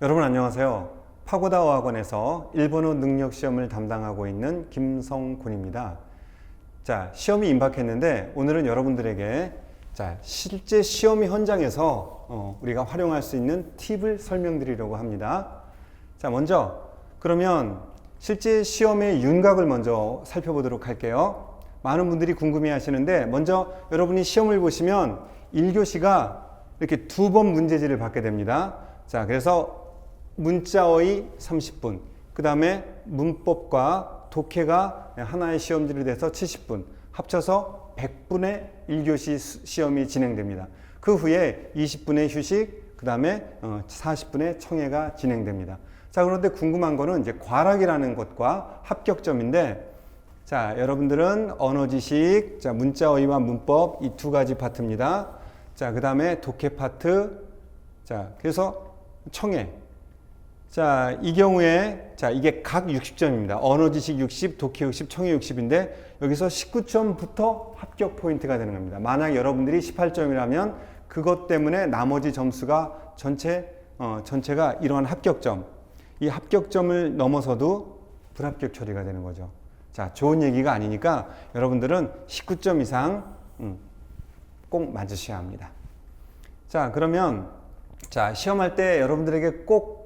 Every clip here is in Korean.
여러분 안녕하세요. 파고다 어학원에서 일본어 능력 시험을 담당하고 있는 김성곤입니다. 자, 시험이 임박했는데 오늘은 여러분들에게 실제 시험 현장에서 우리가 활용할 수 있는 팁을 설명드리려고 합니다. 자, 먼저 그러면 실제 시험의 윤곽을 먼저 살펴보도록 할게요. 많은 분들이 궁금해 하시는데 먼저 여러분이 시험을 보시면 1교시가 이렇게 2번 문제지를 받게 됩니다. 자, 그래서 문자어휘 30분, 그 다음에 문법과 독해가 하나의 시험지로 돼서 70분, 합쳐서 100분의 1교시 시험이 진행됩니다. 그 후에 20분의 휴식, 그 다음에 40분의 청해가 진행됩니다. 자, 그런데 궁금한 거는 이제 과락이라는 것과 합격점인데, 자, 여러분들은 언어 지식, 자, 문자어휘와 문법 이 두 가지 파트입니다. 자, 그 다음에 독해 파트, 자, 그래서 청해. 자, 이 경우에, 자, 이게 각 60점입니다. 언어 지식 60, 독해 60, 청해 60인데, 여기서 19점부터 합격 포인트가 되는 겁니다. 만약 여러분들이 18점이라면, 그것 때문에 나머지 점수가 전체가 이러한 합격점, 이 합격점을 넘어서도 불합격 처리가 되는 거죠. 자, 좋은 얘기가 아니니까 여러분들은 19점 이상 꼭 맞으셔야 합니다. 자, 그러면, 자, 시험할 때 여러분들에게 꼭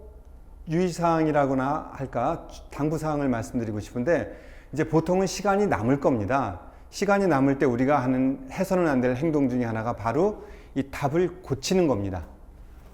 유의사항이라고나 할까 당부사항을 말씀드리고 싶은데, 이제 보통은 시간이 남을 겁니다. 시간이 남을 때 우리가 해서는 안 될 행동 중에 하나가 바로 이 답을 고치는 겁니다.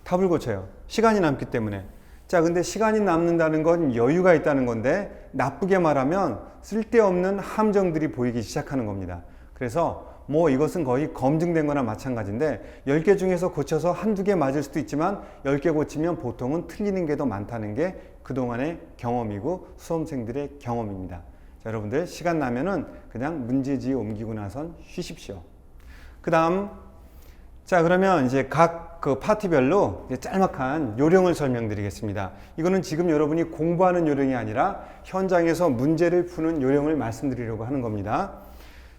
답을 고쳐요. 시간이 남기 때문에. 자, 근데 시간이 남는다는 건 여유가 있다는 건데, 나쁘게 말하면 쓸데없는 함정들이 보이기 시작하는 겁니다. 그래서 이것은 거의 검증된 거나 마찬가지인데, 10개 중에서 고쳐서 한두 개 맞을 수도 있지만 10개 고치면 보통은 틀리는 게 더 많다는 게 그동안의 경험이고 수험생들의 경험입니다. 자, 여러분들 시간 나면은 그냥 문제지에 옮기고 나선 쉬십시오. 그 다음, 자, 그러면 이제 각 그 파트별로 이제 짤막한 요령을 설명드리겠습니다. 이거는 지금 여러분이 공부하는 요령이 아니라 현장에서 문제를 푸는 요령을 말씀드리려고 하는 겁니다.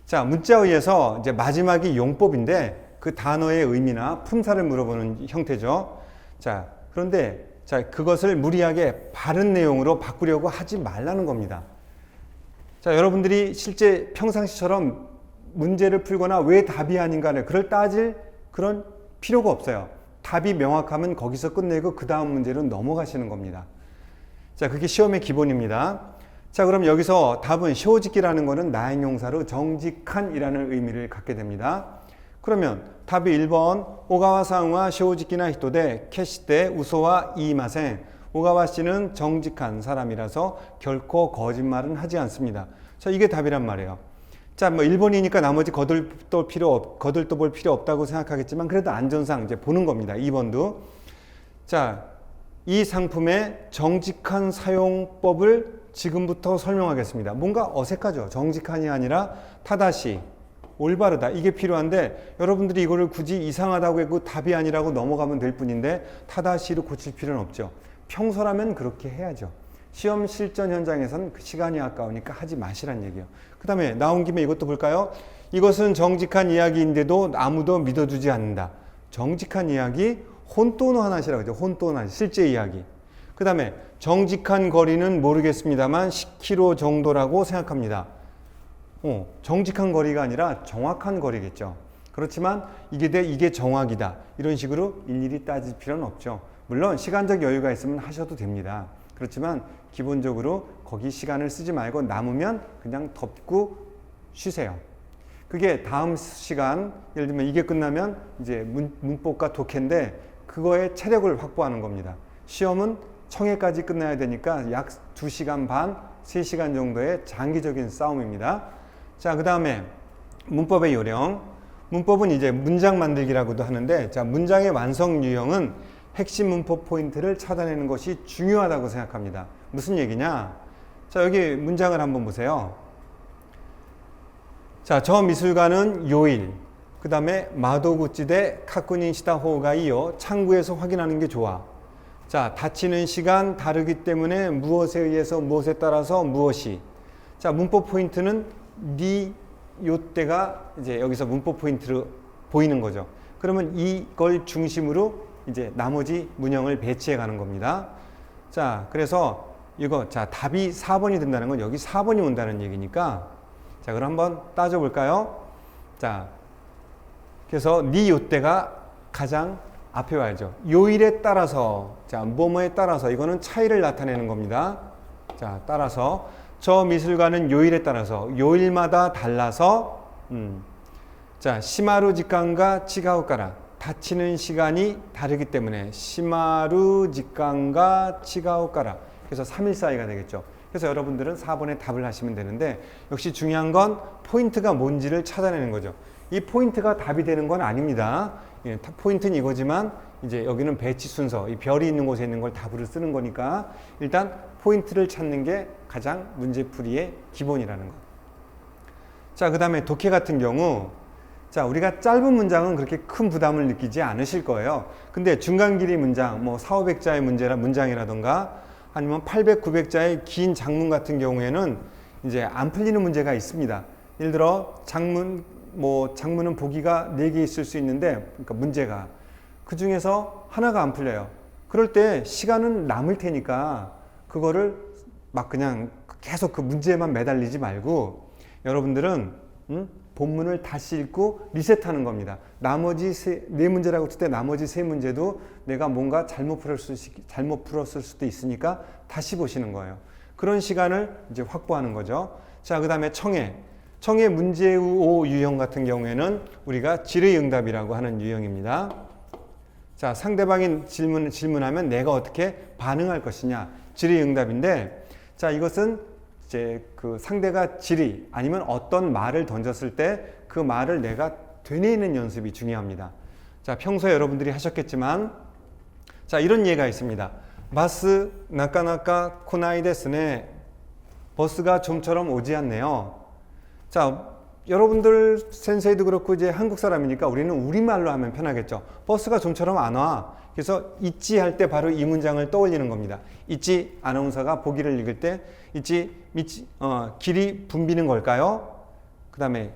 자, 문자어휘에서 이제 마지막이 용법인데 그 단어의 의미나 품사를 물어보는 형태죠. 자, 그런데 자, 그것을 무리하게 바른 내용으로 바꾸려고 하지 말라는 겁니다. 자, 여러분들이 실제 평상시처럼 문제를 풀거나 왜 답이 아닌가를 그걸 따질 그런 필요가 없어요. 답이 명확하면 거기서 끝내고 그 다음 문제로 넘어가시는 겁니다. 자, 그게 시험의 기본입니다. 자, 그럼 여기서 답은 쇼지키라는 거는 나행용사로 정직한이라는 의미를 갖게 됩니다. 그러면 답이 1번 오가와 상와 쇼지키나 히토데 캐시테 우소와 이마생. 오가와 씨는 정직한 사람이라서 결코 거짓말은 하지 않습니다. 자, 이게 답이란 말이에요. 자, 1번이니까 나머지 거들떠볼 필요 없다고 생각하겠지만 그래도 안전상 이제 보는 겁니다. 2번도. 자, 이 상품의 정직한 사용법을 지금부터 설명하겠습니다. 뭔가 어색하죠. 정직한이 아니라 타다시, 올바르다. 이게 필요한데 여러분들이 이거를 굳이 이상하다고 했고 답이 아니라고 넘어가면 될 뿐인데 타다시로 고칠 필요는 없죠. 평소라면 그렇게 해야죠. 시험 실전 현장에서는 그 시간이 아까우니까 하지 마시란 얘기예요. 그 다음에 나온 김에 이것도 볼까요? 이것은 정직한 이야기인데도 아무도 믿어주지 않는다. 정직한 이야기, 혼또노 하나시라고 하죠. 혼또노 하나시, 실제 이야기. 그 다음에 정직한 거리는 모르겠습니다만 10km 정도라고 생각합니다. 정직한 거리가 아니라 정확한 거리겠죠. 그렇지만 이게 정확이다. 이런 식으로 일일이 따질 필요는 없죠. 물론 시간적 여유가 있으면 하셔도 됩니다. 그렇지만 기본적으로 거기 시간을 쓰지 말고 남으면 그냥 덮고 쉬세요. 그게 다음 시간, 예를 들면 이게 끝나면 이제 문법과 독해인데 그거에 체력을 확보하는 겁니다. 시험은 청해까지 끝나야 되니까 약 2시간 반, 3시간 정도의 장기적인 싸움입니다. 자, 그 다음에 문법의 요령. 문법은 이제 문장 만들기라고도 하는데, 자, 문장의 완성 유형은 핵심 문법 포인트를 찾아내는 것이 중요하다고 생각합니다. 무슨 얘기냐? 자, 여기 문장을 한번 보세요. 자, 저 미술관은 요일, 그 다음에 마도구찌대 카쿠닌 시다 호가이요. 창구에서 확인하는 게 좋아. 자, 닫히는 시간 다르기 때문에 무엇에 의해서 무엇에 따라서 무엇이. 자, 문법 포인트는 요때가 이제 여기서 문법 포인트로 보이는 거죠. 그러면 이걸 중심으로 이제 나머지 문형을 배치해 가는 겁니다. 자, 그래서 이거, 자, 답이 4번이 된다는 건 여기 4번이 온다는 얘기니까, 자, 그럼 한번 따져 볼까요? 자, 그래서 네 요때가 가장 앞에 와야죠. 요일에 따라서, 자, 뭐뭐에 따라서, 이거는 차이를 나타내는 겁니다. 자, 따라서, 저 미술관은 요일에 따라서, 요일마다 달라서, 자, 시마루 직관과 치가우까라, 닫히는 시간이 다르기 때문에, 시마루 직관과 치가우까라. 그래서 3일 사이가 되겠죠. 그래서 여러분들은 4번에 답을 하시면 되는데, 역시 중요한 건 포인트가 뭔지를 찾아내는 거죠. 이 포인트가 답이 되는 건 아닙니다. 예, 포인트는 이거지만 이제 여기는 배치 순서, 이 별이 있는 곳에 있는 걸 답으로 쓰는 거니까 일단 포인트를 찾는 게 가장 문제풀이의 기본이라는 것. 자, 그 다음에 독해 같은 경우, 자, 우리가 짧은 문장은 그렇게 큰 부담을 느끼지 않으실 거예요. 근데 중간 길이 문장, 뭐 400~500자의 문장이라던가 아니면 800~900자의 긴 장문 같은 경우에는 이제 안 풀리는 문제가 있습니다. 예를 들어 장문은 보기가 4개 있을 수 있는데, 그러니까 문제가 그 중에서 하나가 안 풀려요. 그럴 때 시간은 남을 테니까 그거를 막 그냥 계속 그 문제에만 매달리지 말고 여러분들은 본문을 다시 읽고 리셋하는 겁니다. 나머지 4문제라고 칠 때 나머지 3문제도 내가 뭔가 잘못 풀었을 수도 있으니까 다시 보시는 거예요. 그런 시간을 이제 확보하는 거죠. 자, 그 다음에 청해 문제우 유형 같은 경우에는 우리가 질의응답이라고 하는 유형입니다. 자, 상대방이 질문하면 내가 어떻게 반응할 것이냐, 질의응답인데, 자, 이것은 이제 그 상대가 질의 아니면 어떤 말을 던졌을 때 그 말을 내가 되뇌이는 연습이 중요합니다. 자, 평소에 여러분들이 하셨겠지만, 자, 이런 예가 있습니다. 바스 나카나카 코나이 데스네. 버스가 좀처럼 오지 않네요. 자, 여러분들 센세이도 그렇고 이제 한국 사람이니까 우리는 우리말로 하면 편하겠죠. 버스가 좀처럼 안 와. 그래서 있지 할 때 바로 이 문장을 떠올리는 겁니다. 있지 아나운서가 보기를 읽을 때 길이 붐비는 걸까요? 그 다음에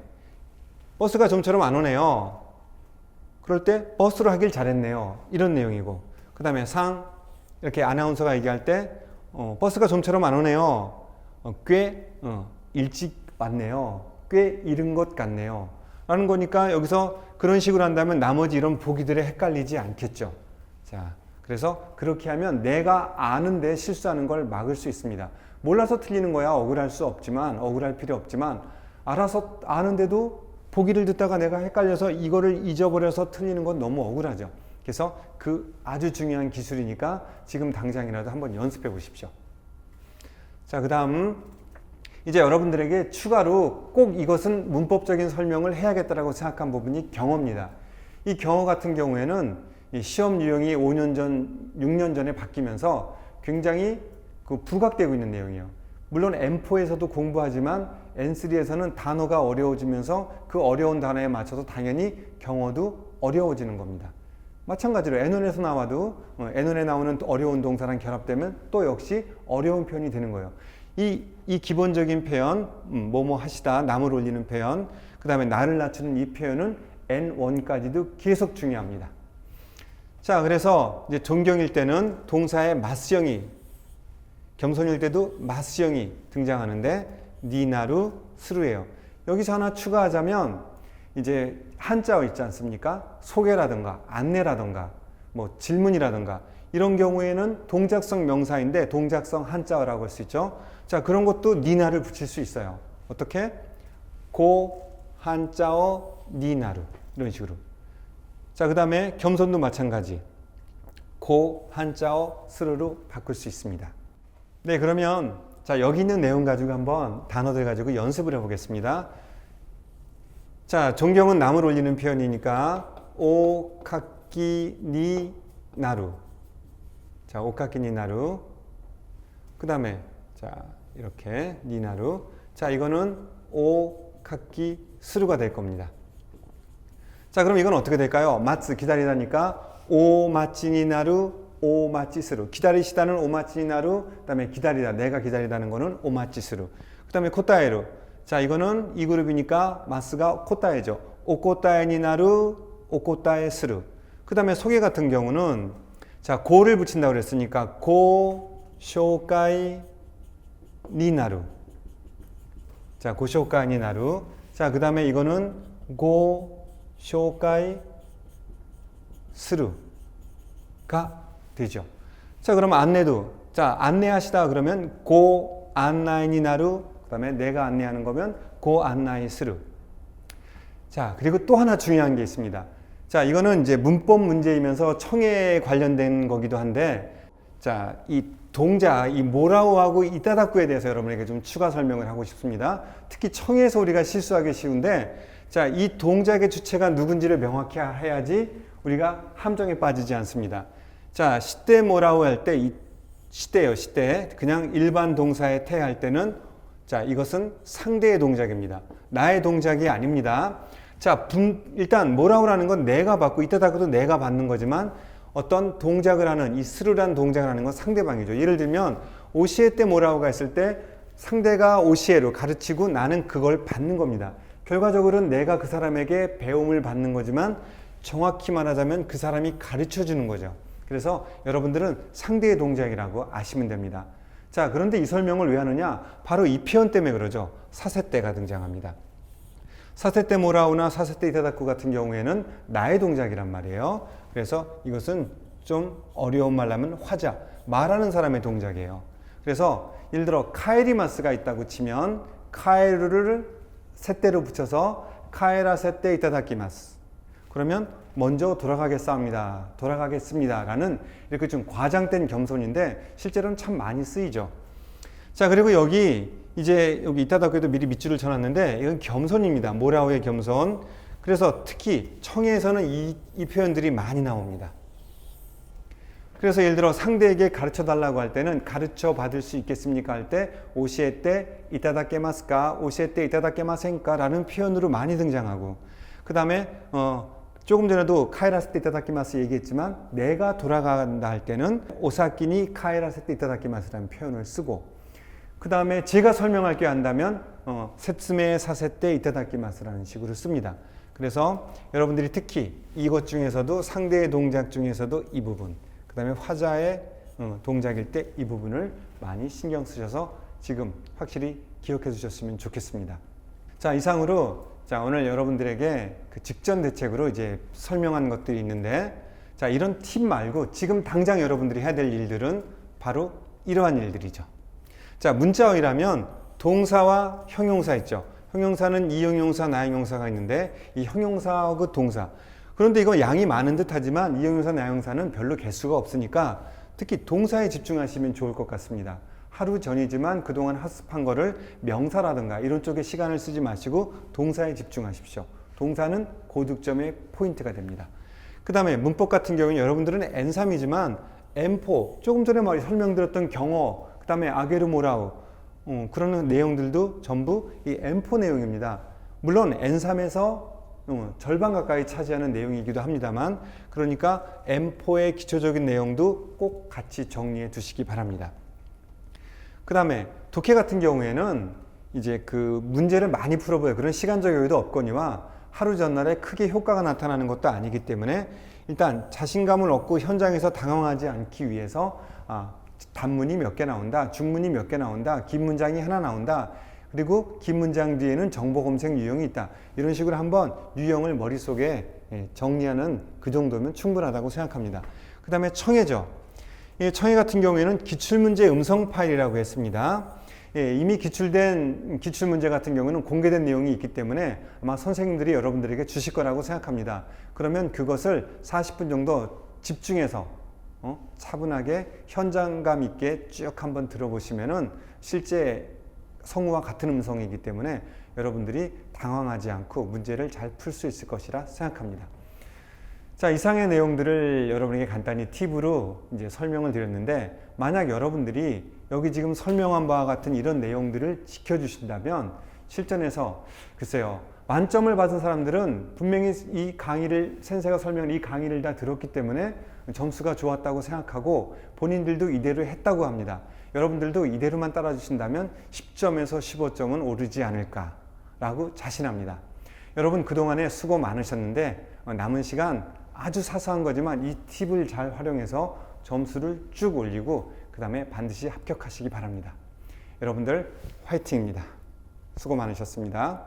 버스가 좀처럼 안 오네요. 그럴 때 버스로 하길 잘했네요. 이런 내용이고, 그 다음에 이렇게 아나운서가 얘기할 때 버스가 좀처럼 안 오네요. 꽤 일찍 왔네요. 꽤 이른 것 같네요. 라는 거니까 여기서 그런 식으로 한다면 나머지 이런 보기들에 헷갈리지 않겠죠. 자, 그래서 그렇게 하면 내가 아는데 실수하는 걸 막을 수 있습니다. 몰라서 틀리는 거야 억울할 필요 없지만 알아서 아는데도 보기를 듣다가 내가 헷갈려서 이거를 잊어버려서 틀리는 건 너무 억울하죠. 그래서 그 아주 중요한 기술이니까 지금 당장이라도 한번 연습해 보십시오. 자, 그 다음 이제 여러분들에게 추가로 꼭 이것은 문법적인 설명을 해야겠다라고 생각한 부분이 경어입니다. 이 경어 같은 경우에는 이 시험 유형이 5년 전, 6년 전에 바뀌면서 굉장히 부각되고 있는 내용이에요. 물론 N4에서도 공부하지만 N3에서는 단어가 어려워지면서 그 어려운 단어에 맞춰서 당연히 경어도 어려워지는 겁니다. 마찬가지로 N1에서 나와도 N1에 나오는 어려운 동사랑 결합되면 또 역시 어려운 표현이 되는 거예요. 이 기본적인 표현, 뭐뭐 하시다, 남을 올리는 표현, 그 다음에 나를 낮추는 이 표현은 N1까지도 계속 중요합니다. 자, 그래서 이제 존경일 때는 동사의 마스형이, 겸손일 때도 마스형이 등장하는데 니나루 스루예요. 여기서 하나 추가하자면 이제 한자어 있지 않습니까? 소개라든가 안내라든가 뭐 질문이라든가 이런 경우에는 동작성 명사인데 동작성 한자어라고 할 수 있죠. 자, 그런 것도 니나를 붙일 수 있어요. 어떻게? 고 한자어 니나루 이런 식으로. 자, 그 다음에 겸손도 마찬가지. 고 한자어 스루로 바꿀 수 있습니다. 네, 그러면 자, 여기 있는 내용 가지고 한번 단어들 가지고 연습을 해보겠습니다. 자, 존경은 남을 올리는 표현이니까 오카키 니 나루. 자, 오카키 니 나루. 그 다음에 자, 이렇게 니 나루. 자, 이거는 오카키 스루가 될 겁니다. 자, 그럼 이건 어떻게 될까요? 마츠 기다리다니까 오 마치 니 나루 오 마치스루. 기다리시다는 오 마치 나루, 그 다음에 기다리다, 내가 기다리다는 거는 오 마치스루. 그 다음에 코타에루. 자, 이거는 이 그룹이니까 마스가 코타에죠. 오 코타에 니 나루, 오 코타에 스루. 그 다음에 소개 같은 경우는 자, 고를 붙인다고 그랬으니까 고 쇼가이 니나루. 자, 고 쇼가이 니나루. 자, 그 다음에 이거는 고 쇼가이 스루가 되죠. 자, 그러면 안내도 자, 안내하시다 그러면 고 안나이 니나루. 그 다음에 내가 안내하는 거면 고 안나이 스루. 자, 그리고 또 하나 중요한 게 있습니다. 자, 이거는 이제 문법 문제이면서 청해에 관련된 거기도 한데, 자, 이 동자, 이 모라우하고 이따다꾸에 대해서 여러분에게 좀 추가 설명을 하고 싶습니다. 특히 청해에서 우리가 실수하기 쉬운데, 자, 이 동작의 주체가 누군지를 명확히 해야지 우리가 함정에 빠지지 않습니다. 자, 시대 모라우 할 때, 이 시대요, 시대. 그냥 일반 동사에 태할 때는, 자, 이것은 상대의 동작입니다. 나의 동작이 아닙니다. 자, 일단 모라우라는 건 내가 받고 이따다구도 내가 받는 거지만 어떤 동작을 하는 이 스루란 동작을 하는 건 상대방이죠. 예를 들면 오시에 때 모라우가 있을 때 상대가 오시에로 가르치고 나는 그걸 받는 겁니다. 결과적으로는 내가 그 사람에게 배움을 받는 거지만 정확히 말하자면 그 사람이 가르쳐 주는 거죠. 그래서 여러분들은 상대의 동작이라고 아시면 됩니다. 자, 그런데 이 설명을 왜 하느냐? 바로 이 표현 때문에 그러죠. 사세때가 등장합니다. 사세때 모라우나 사세때 이타다쿠 같은 경우에는 나의 동작이란 말이에요. 그래서 이것은 좀 어려운 말로 하면 화자, 말하는 사람의 동작이에요. 그래서 예를 들어 카에리마스가 있다고 치면 카에르를 세때로 붙여서 카에라 세때 이타다키마스. 그러면 먼저 돌아가겠습니다 라는 이렇게 좀 과장된 겸손인데 실제로는 참 많이 쓰이죠. 자, 그리고 여기 이따다구에도 미리 밑줄을 쳐놨는데 이건 겸손입니다. 모라우의 겸손. 그래서 특히 청해에서는 이 표현들이 많이 나옵니다. 그래서 예를 들어 상대에게 가르쳐 달라고 할 때는 가르쳐 받을 수 있겠습니까 할 때 오시에 때 이타다케마스까 오시에 때 이타다케마센까 라는 표현으로 많이 등장하고, 그 다음에 조금 전에도 카에라스 때 이타다키마스 얘기했지만 내가 돌아간다 할 때는 오사키니 카에라스 때 이타다키마스라는 표현을 쓰고, 그 다음에 제가 설명할 게 한다면 세츠메 사세 때 이타다키마스라는 식으로 씁니다. 그래서 여러분들이 특히 이것 중에서도 상대의 동작 중에서도 이 부분, 그 다음에 화자의 동작일 때 이 부분을 많이 신경 쓰셔서 지금 확실히 기억해 주셨으면 좋겠습니다. 자, 이상으로 오늘 여러분들에게 그 직전 대책으로 이제 설명한 것들이 있는데, 자, 이런 팁 말고 지금 당장 여러분들이 해야 될 일들은 바로 이러한 일들이죠. 자, 문자어이라면 동사와 형용사 있죠. 형용사는 이형용사, 나형용사가 있는데 이 형용사하고 그 동사. 그런데 이거 양이 많은 듯 하지만 이형용사, 나형용사는 별로 개수가 없으니까 특히 동사에 집중하시면 좋을 것 같습니다. 하루 전이지만 그동안 학습한 거를 명사라든가 이런 쪽에 시간을 쓰지 마시고 동사에 집중하십시오. 동사는 고득점의 포인트가 됩니다. 그 다음에 문법 같은 경우는 여러분들은 N3이지만 M4, 조금 전에 설명드렸던 경어, 그 다음에 아게르 모라우, 그런 내용들도 전부 이 M4 내용입니다. 물론 N3에서 절반 가까이 차지하는 내용이기도 합니다만, 그러니까 M4의 기초적인 내용도 꼭 같이 정리해 두시기 바랍니다. 그 다음에 독해 같은 경우에는 이제 그 문제를 많이 풀어보여 그런 시간적 여유도 없거니와 하루 전날에 크게 효과가 나타나는 것도 아니기 때문에 일단 자신감을 얻고 현장에서 당황하지 않기 위해서 단문이 몇 개 나온다, 중문이 몇 개 나온다, 긴 문장이 하나 나온다, 그리고 긴 문장 뒤에는 정보 검색 유형이 있다, 이런 식으로 한번 유형을 머릿속에 정리하는 그 정도면 충분하다고 생각합니다. 그 다음에 청해죠. 청해 같은 경우에는 기출문제 음성 파일이라고 했습니다. 이미 기출된 기출문제 같은 경우는 공개된 내용이 있기 때문에 아마 선생님들이 여러분들에게 주실 거라고 생각합니다. 그러면 그것을 40분 정도 집중해서 차분하게 현장감 있게 쭉 한번 들어보시면은 실제 성우와 같은 음성이기 때문에 여러분들이 당황하지 않고 문제를 잘 풀 수 있을 것이라 생각합니다. 자, 이상의 내용들을 여러분에게 간단히 팁으로 이제 설명을 드렸는데, 만약 여러분들이 여기 지금 설명한 바와 같은 이런 내용들을 지켜주신다면 실전에서 글쎄요, 만점을 받은 사람들은 분명히 이 강의를, 센세가 설명한 이 강의를 다 들었기 때문에 점수가 좋았다고 생각하고 본인들도 이대로 했다고 합니다. 여러분들도 이대로만 따라주신다면 10점에서 15점은 오르지 않을까라고 자신합니다. 여러분 그동안에 수고 많으셨는데 남은 시간 아주 사소한 거지만 이 팁을 잘 활용해서 점수를 쭉 올리고 그 다음에 반드시 합격하시기 바랍니다. 여러분들 화이팅입니다. 수고 많으셨습니다.